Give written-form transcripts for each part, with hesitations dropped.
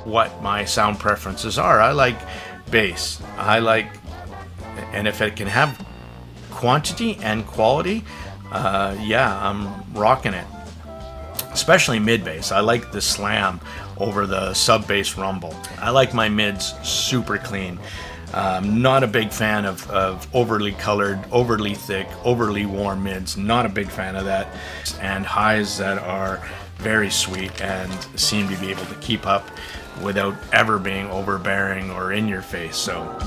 what my sound preferences are. I like bass. And if it can have quantity and quality, yeah, I'm rocking it. Especially mid bass. I like the slam over the sub bass rumble. I like my mids super clean. Not a big fan of overly colored, overly thick, overly warm mids. Not a big fan of that. And highs that are very sweet and seem to be able to keep up without ever being overbearing or in your face. So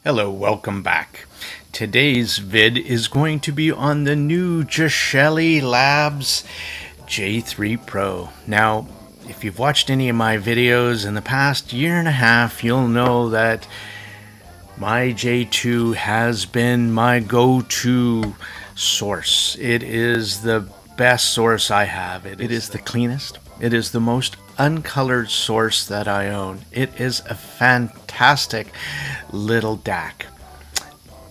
hello, welcome back. Today's vid is going to be on the new Geshelli Labs J3 Pro. Now, if you've watched any of my videos in the past year and a half, you'll know that my J2 has been my go-to source. It is the best source I have. It is the cleanest. It is the most uncolored source that I own. It is a fantastic little DAC.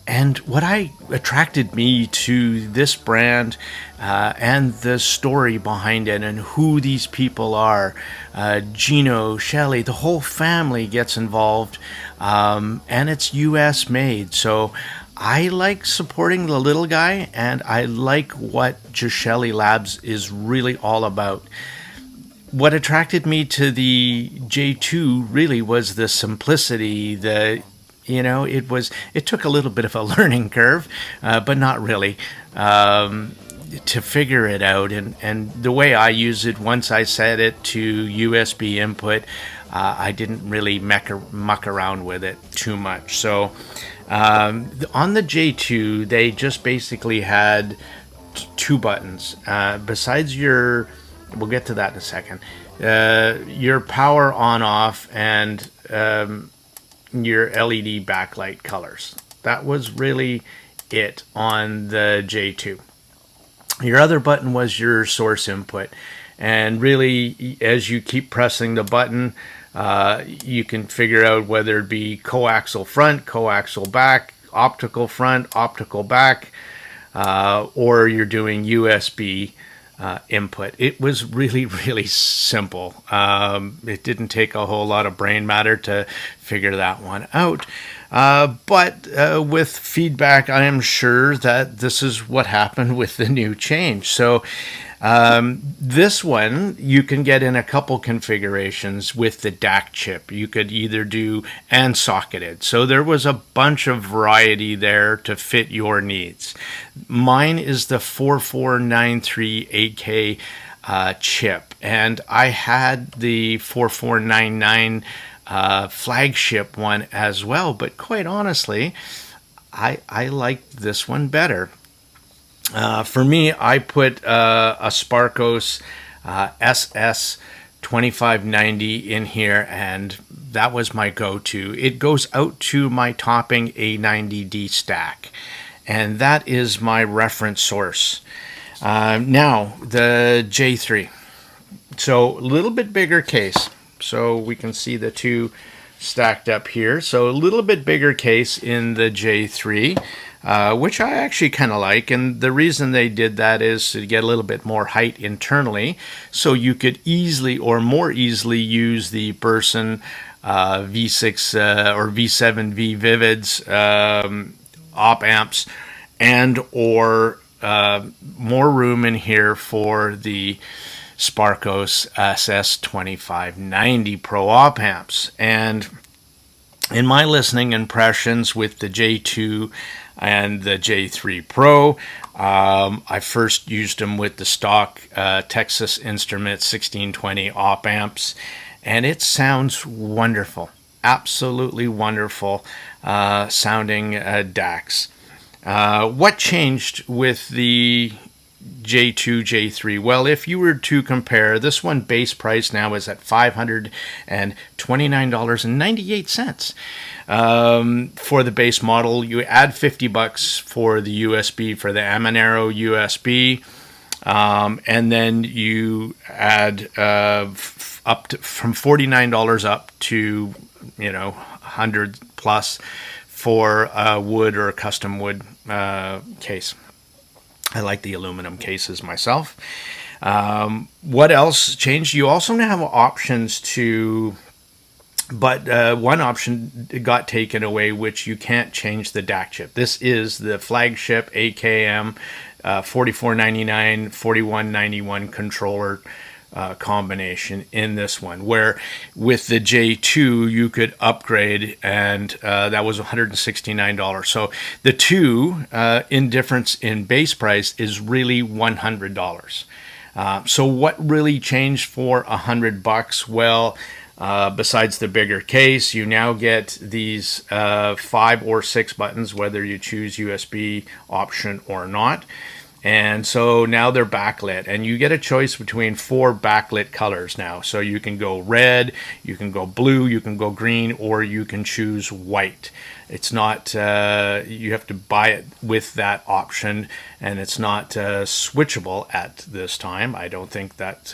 And what attracted me to this brand and the story behind it and who these people are, JNOG, Shelly, the whole family gets involved, and it's US made. So I like supporting the little guy, and I like what Geshelli Labs is really all about. What attracted me to the J2 really was the simplicity, it took a little bit of a learning curve, but not really, to figure it out. And the way I use it, once I set it to USB input, I didn't really muck around with it too much. So on the J2, they just basically had two buttons. Besides we'll get to that in a second, your power on off and your LED backlight colors. That was really it on the J2. Your other button was your source input, and really as you keep pressing the button, you can figure out whether it be coaxial front, coaxial back, optical front, optical back, or you're doing USB input. It was really, really simple. It didn't take a whole lot of brain matter to figure that one out. But with feedback, I am sure that this is what happened with the new change. So this one you can get in a couple configurations with the DAC chip. You could either do and socketed. So there was a bunch of variety there to fit your needs. Mine is the 4493 8K chip, and I had the 4499 flagship one as well, but quite honestly, I liked this one better. For me, I put a Sparkos SS2590 in here, and that was my go-to. It goes out to my topping A90D stack, and that is my reference source. Now, the J3. So, a little bit bigger case. So, we can see the two stacked up here. So, a little bit bigger case in the J3. Which I actually kind of like, and the reason they did that is to get a little bit more height internally, so you could easily or more easily use the Burson V6 or V7V Vivids op amps, and or more room in here for the Sparkos SS2590 Pro op amps. And in my listening impressions with the J2 and the J3 Pro, I first used them with the stock Texas Instruments 1620 op amps, and it sounds wonderful, absolutely wonderful sounding DACs. What changed with the J2, J3? Well, if you were to compare, this one base price now is at $529.98. For the base model. You add $50 for the USB, for the Amanero USB, and then you add up to, from $49 up to, you know, 100 plus for a wood or a custom wood case. I like the aluminum cases myself. What else changed? You also now have options to, but one option got taken away, which you can't change the DAC chip. This is the flagship AKM 4499, 4191 controller combination in this one, where with the J2 you could upgrade, and that was $169. So the two in difference in base price is really $100. So what really changed for $100? Well, besides the bigger case, you now get these 5 or 6 buttons, whether you choose USB option or not. And so now they're backlit, and you get a choice between 4 backlit colors now. So you can go red, you can go blue, you can go green, or you can choose white. It's not, you have to buy it with that option, and it's not switchable at this time. I don't think that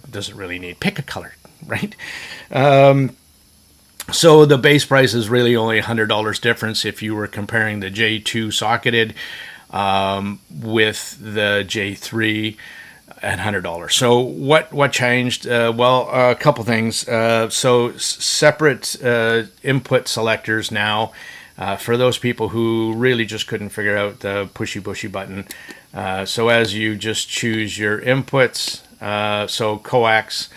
doesn't really need. Pick a color, right? So the base price is really only $100 difference if you were comparing the J2 socketed with the J3 at $100. So what changed? Well, a couple things. So separate input selectors now for those people who really just couldn't figure out the pushy button. So as you just choose your inputs, so coax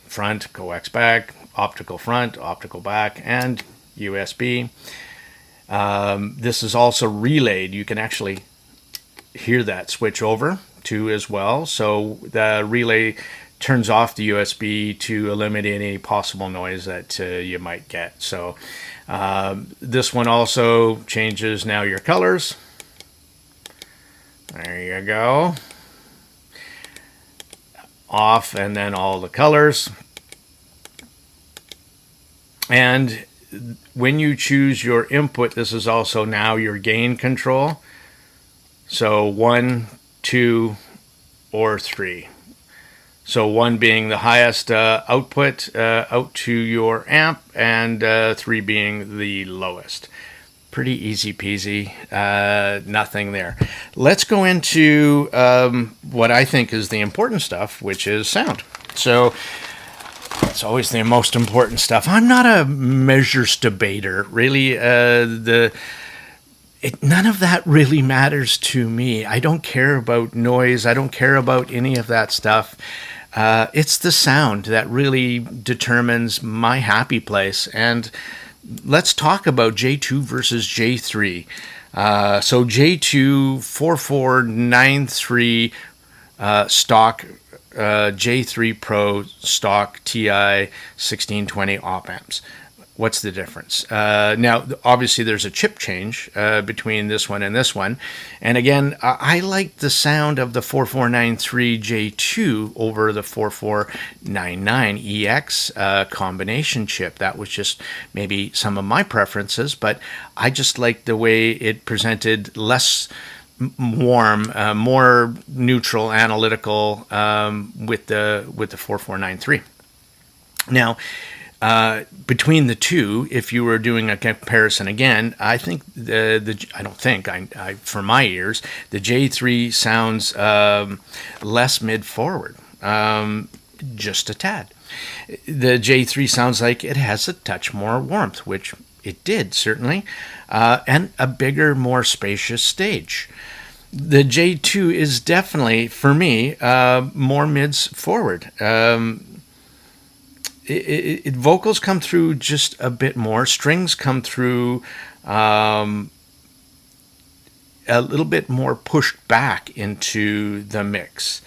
front, coax back, optical front, optical back, and USB. This is also relayed. You can actually hear that switch over to as well. So the relay turns off the USB to eliminate any possible noise that you might get. So this one also changes now your colors. There you go. Off, and then all the colors. And when you choose your input, this is also now your gain control. So 1, 2, or 3. So 1 being the highest output out to your amp, and 3 being the lowest. Pretty easy peasy, nothing there. Let's go into what I think is the important stuff, which is sound. So it's always the most important stuff. I'm not a measures debater, really. None of that really matters to me. I don't care about noise. I don't care about any of that stuff. It's the sound that really determines my happy place. And let's talk about J2 versus J3. So J2 4493 stock J3 Pro stock TI 1620 op amps. What's the difference? Now, obviously, there's a chip change between this one and this one. And again, I like the sound of the 4493 J2 over the 4499EX combination chip. That was just maybe some of my preferences, but I just like the way it presented, less warm, more neutral, analytical with the 4493. Now, between the two, if you were doing a comparison again, I think for my ears, the J3 sounds less mid-forward, just a tad. The J3 sounds like it has a touch more warmth, which it did, certainly, and a bigger, more spacious stage. The J2 is definitely, for me, more mids forward. Vocals come through just a bit more. Strings come through a little bit more pushed back into the mix.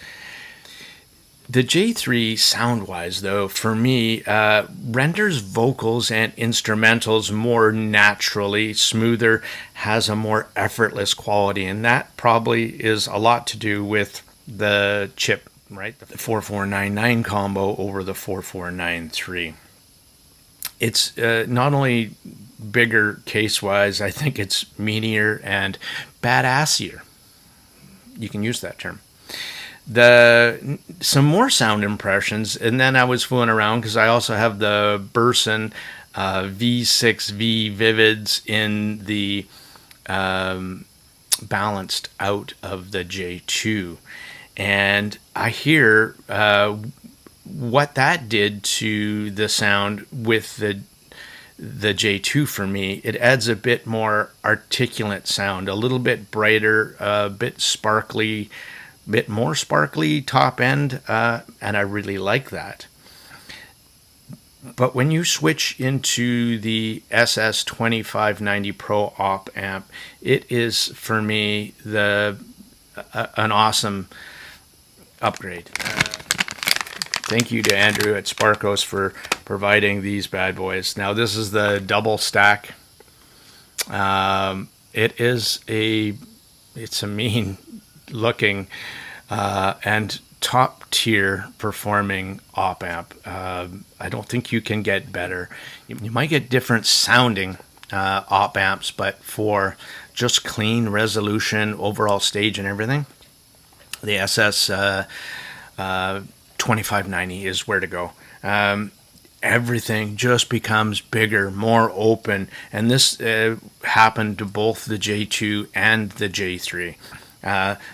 The J3, sound-wise, though, for me, renders vocals and instrumentals more naturally, smoother, has a more effortless quality, and that probably is a lot to do with the chip, right? The 4499 combo over the 4493. It's not only bigger case-wise, I think it's meatier and badassier. You can use that term. Some more sound impressions, and then I was fooling around because I also have the Burson V6V Vivids in the balanced out of the J2, and I hear what that did to the sound with the J2 for me. It adds a bit more articulate sound, a little bit brighter, a bit sparkly, bit more sparkly top end, and I really like that. But when you switch into the SS2590 Pro op amp, it is for me an awesome upgrade. Thank you to Andrew at Sparkos for providing these bad boys. Now this is the double stack. It's a mean looking and top tier performing op amp. I don't think you can get better. You might get different sounding op amps, but for just clean resolution, overall stage and everything, the SS 2590 is where to go. Everything just becomes bigger, more open, and this happened to both the J2 and the J3.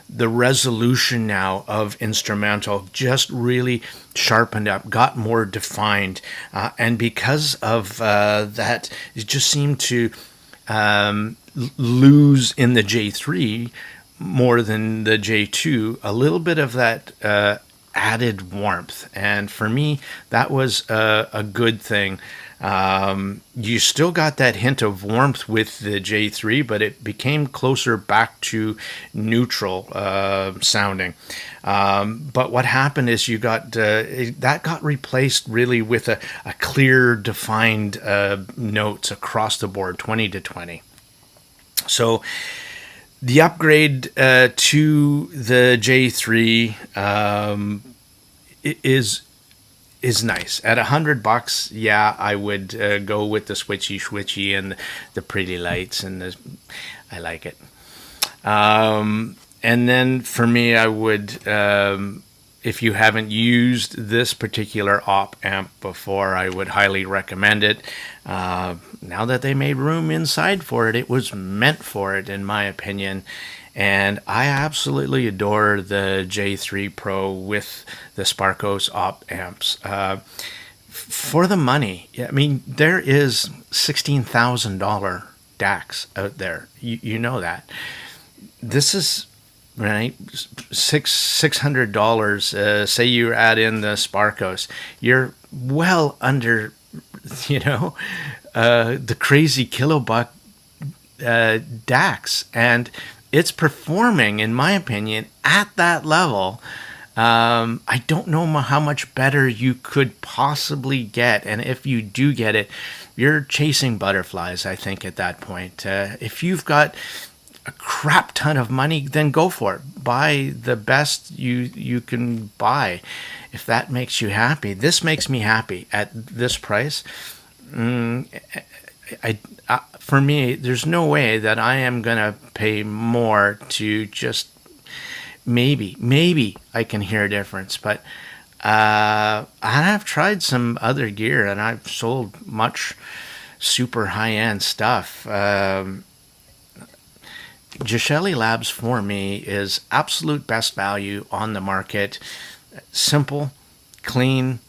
The resolution now of instrumental just really sharpened up, got more defined, and because of that, it just seemed to lose in the J3 more than the J2 a little bit of that added warmth, and for me that was a good thing. You still got that hint of warmth with the J3, but it became closer back to neutral sounding. But what happened is you got that got replaced really with a clear, defined notes across the board, 20 to 20. So the upgrade to the J3 is nice. At $100, yeah, I would go with the switchy and the pretty lights, and I like it. And then for me, I would, if you haven't used this particular op amp before, I would highly recommend it. Now that they made room inside for it, it was meant for it, in my opinion. And I absolutely adore the J3 Pro with the Sparkos op amps. For the money, I mean, there is $16,000 DACs out there. You know that. This is right, $600. Say you add in the Sparkos, you're well under, the crazy kilobuck DACs, and it's performing, in my opinion, at that level. I don't know how much better you could possibly get, and if you do get it, you're chasing butterflies, I think, at that point. If you've got a crap ton of money, then go for it. Buy the best you can buy, if that makes you happy. This makes me happy at this price. For me, there's no way that I am gonna pay more to just maybe I can hear a difference. But I've tried some other gear, and I've sold much super high-end stuff. Geshelli Labs for me is absolute best value on the market. Simple, clean,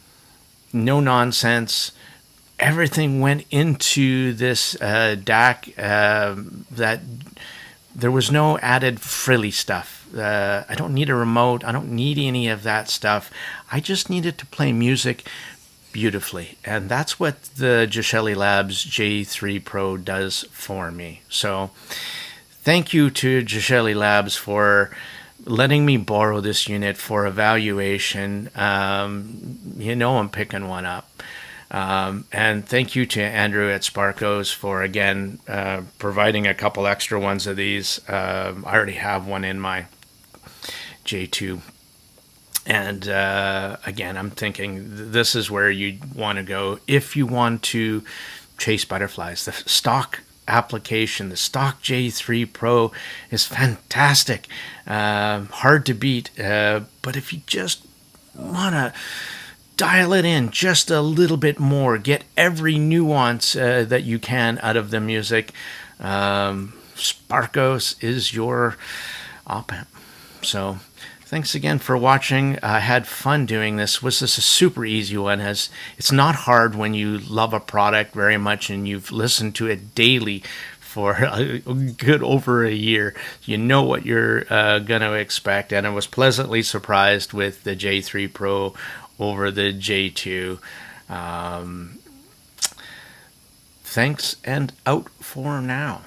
no nonsense. Everything went into this DAC that there was no added frilly stuff. I don't need a remote. I don't need any of that stuff. I just needed to play music beautifully. And that's what the Geshelli Labs J3 Pro does for me. So thank you to Geshelli Labs for letting me borrow this unit for evaluation. I'm picking one up. And thank you to Andrew at Sparkos for, again, providing a couple extra ones of these. I already have one in my J2. And again, I'm thinking this is where you want to go if you want to chase butterflies. The stock application, the stock J3 Pro, is fantastic, hard to beat. But if you just want to dial it in just a little bit more, get every nuance that you can out of the music, Sparkos is your op-amp. So thanks again for watching. I had fun doing this. Was this a super easy one? As it's not hard when you love a product very much and you've listened to it daily for a good over a year. You know what you're going to expect, and I was pleasantly surprised with the J3 Pro over the J2. Thanks, and out for now.